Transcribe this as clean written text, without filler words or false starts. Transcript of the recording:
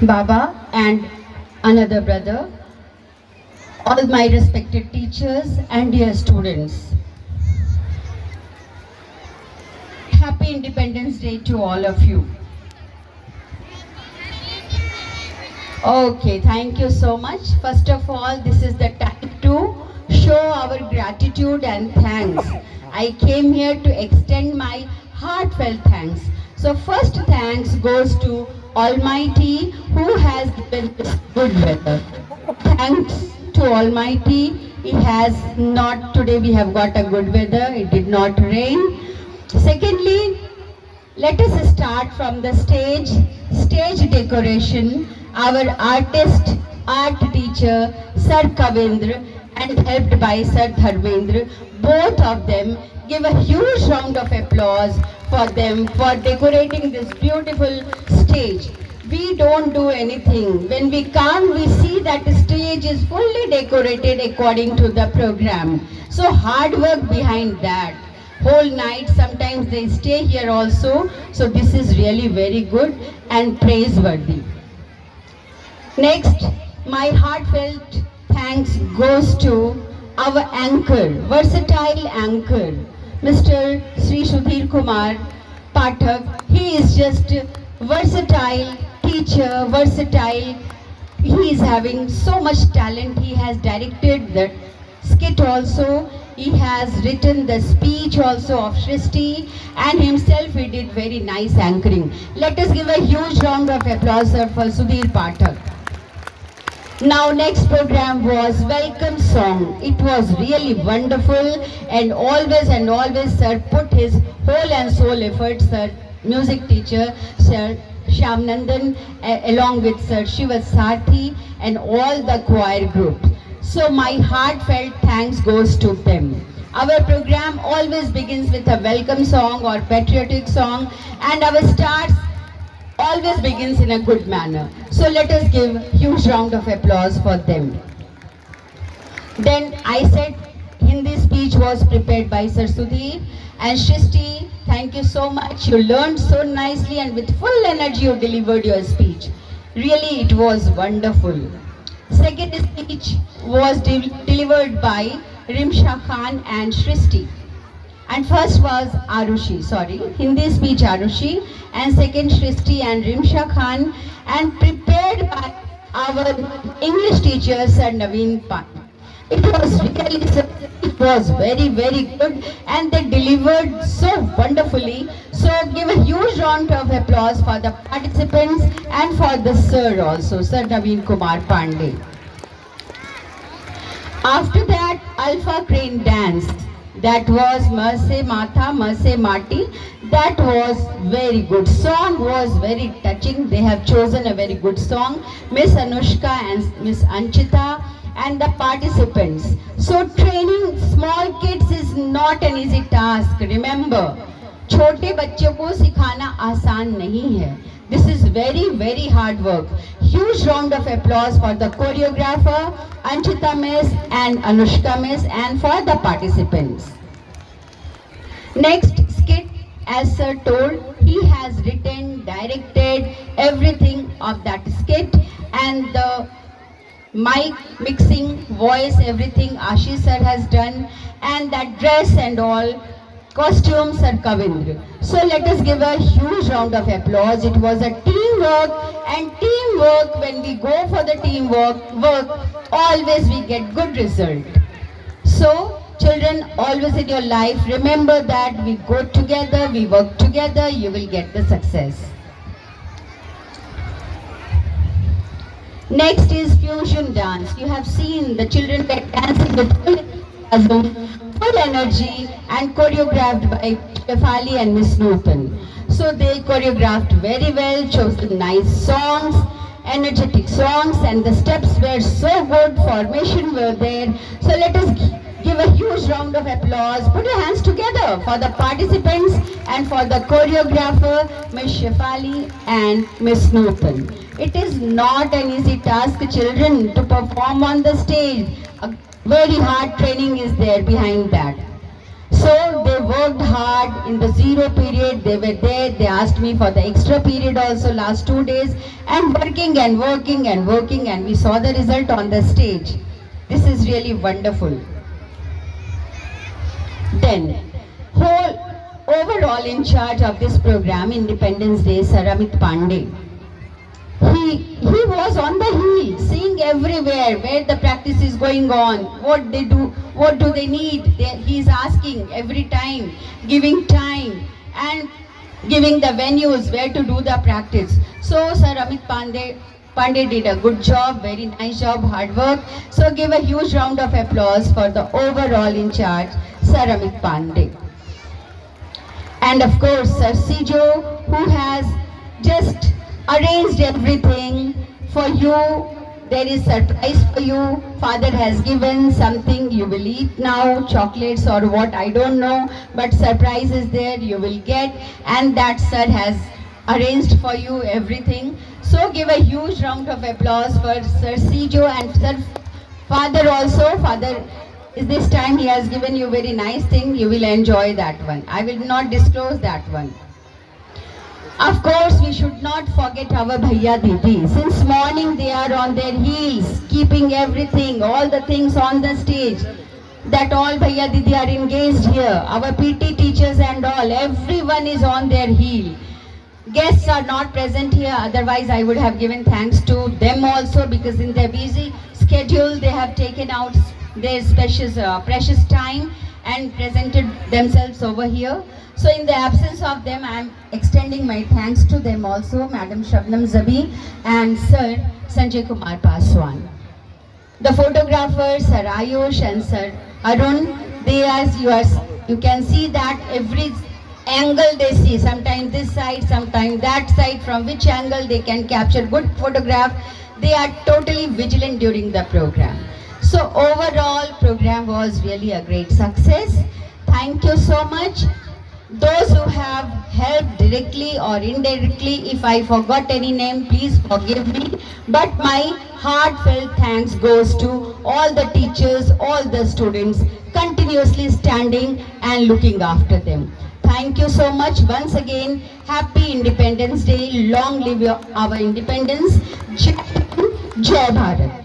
Baba and another brother, all my respected teachers and dear students. Happy Independence Day to all of you. Okay, thank you so much. First of all, this is the time to show our gratitude and thanks. I came here to extend my heartfelt thanks. So first thanks goes to Almighty who has given us good weather. Thanks to Almighty, He has not, today we have got a good weather, it did not rain. Secondly, let us start from the stage decoration. Our artist, art teacher, Sir Kavindra, and helped by Sir Dharmendra, both of them give a huge round of applause for them for decorating this beautiful stage. We don't do anything. When we come, we see that the stage is fully decorated according to the program. So hard work behind that. Whole night, sometimes they stay here also. So this is really very good and praiseworthy. Next, my heartfelt thanks goes to our anchor, versatile anchor, Mr. Sri Sudhir Kumar Pathak. He is just versatile teacher, versatile. He is having so much talent. He has directed the skit also. He has written the speech also of Shristi, and himself he did very nice anchoring. Let us give a huge round of applause for Sudhir Pathak. Now next program was Welcome Song. It was really wonderful, and always Sir put his whole and soul effort, Sir music teacher, Sir Shyamnandan, along with Sir Shivasathi and all the choir group. So my heartfelt thanks goes to them. Our program always begins with a welcome song or patriotic song, and our starts always begins in a good manner. So let us give huge round of applause for them. Then I said Hindi speech was prepared by Sir Sudhir and Shristi. Thank you so much. You learned so nicely and with full energy you delivered your speech. Really it was wonderful. Second speech was delivered by Rimsha Khan and Shristi. And first was Hindi speech Arushi, and second Shristi and Rimsha Khan, and prepared by our English teacher Sir Naveen Pan. It was very good, and they delivered so wonderfully. So give a huge round of applause for the participants and for the sir also, Sir Naveen Kumar Pandey. After that, Alpha Crane dance. That was Merse Mata, Merse Mati. That was very good. Song was very touching. They have chosen a very good song. Miss Anushka and Miss Anchita and the participants. So training small kids is not an easy task. Remember, छोटे बच्चों को सिखाना आसान नहीं है. This is very hard work. Huge round of applause for the choreographer, Anchita Miss and Anushka Miss, and for the participants. Next skit, as Sir told, he has written, directed everything of that skit, and the mic, mixing, voice, everything Ashish Sir has done, and that dress and all, costume Sir Kavindra. So let us give a huge round of applause. It was a teamwork, and teamwork, when we go for the teamwork, always we get good result. So children, always in your life, remember that we go together, we work together, you will get the success. Next is fusion dance. You have seen the children get dancing with full energy and choreographed by Shefali and Miss Nutan. So they choreographed very well, chose nice songs, energetic songs, and the steps were so good, formation were there. So let us give a huge round of applause. Put your hands together for the participants and for the choreographer, Miss Shefali and Miss Nutan. It is not an easy task, children, to perform on the stage. A very hard training is there behind that. So they worked hard in the zero period. They were there. They asked me for the extra period also last 2 days, and working and working and working, and we saw the result on the stage. This is really wonderful. Then, whole overall in charge of this program, Independence Day, Sir Amit Pandey. He was on the hill, seeing everywhere where the practice is going on, what they do, what do they need. He is asking every time, giving time and giving the venues where to do the practice. So Sir Amit Pandey did a good job, very nice job, hard work. So give a huge round of applause for the overall in charge, Sir Amit Pandey. And of course, Sir Sijo, who has just arranged everything for you. There is surprise for you. Father has given something you will eat now, chocolates or what, I don't know, but surprise is there, you will get, and that sir has arranged for you everything. So give a huge round of applause for Sir Sijo and Sir Father also. Father, this time he has given you very nice thing, you will enjoy that one. I will not disclose that one. Of course, we should not forget our Bhaiya Didi. Since morning they are on their heels, keeping everything, all the things on the stage. That all Bhaiya Didi are engaged here. Our PT teachers and all, everyone is on their heel. Guests are not present here, otherwise I would have given thanks to them also, because in their busy schedule they have taken out their precious time and presented themselves over here. So in the absence of them, I am extending my thanks to them also, Madam Shabnam Zabi and Sir Sanjay Kumar Paswan. The photographers, Sir Ayush and Sir Arun, you can see that every angle they see, sometimes this side, sometimes that side, from which angle they can capture good photograph. They are totally vigilant during the program. So overall program was really a great success. Thank you so much. Those who have helped directly or indirectly, if I forgot any name, please forgive me. But my heartfelt thanks goes to all the teachers, all the students, continuously standing and looking after them. Thank you so much once again. Happy Independence Day. Long live our independence. Jai Hind, Jai Bharat.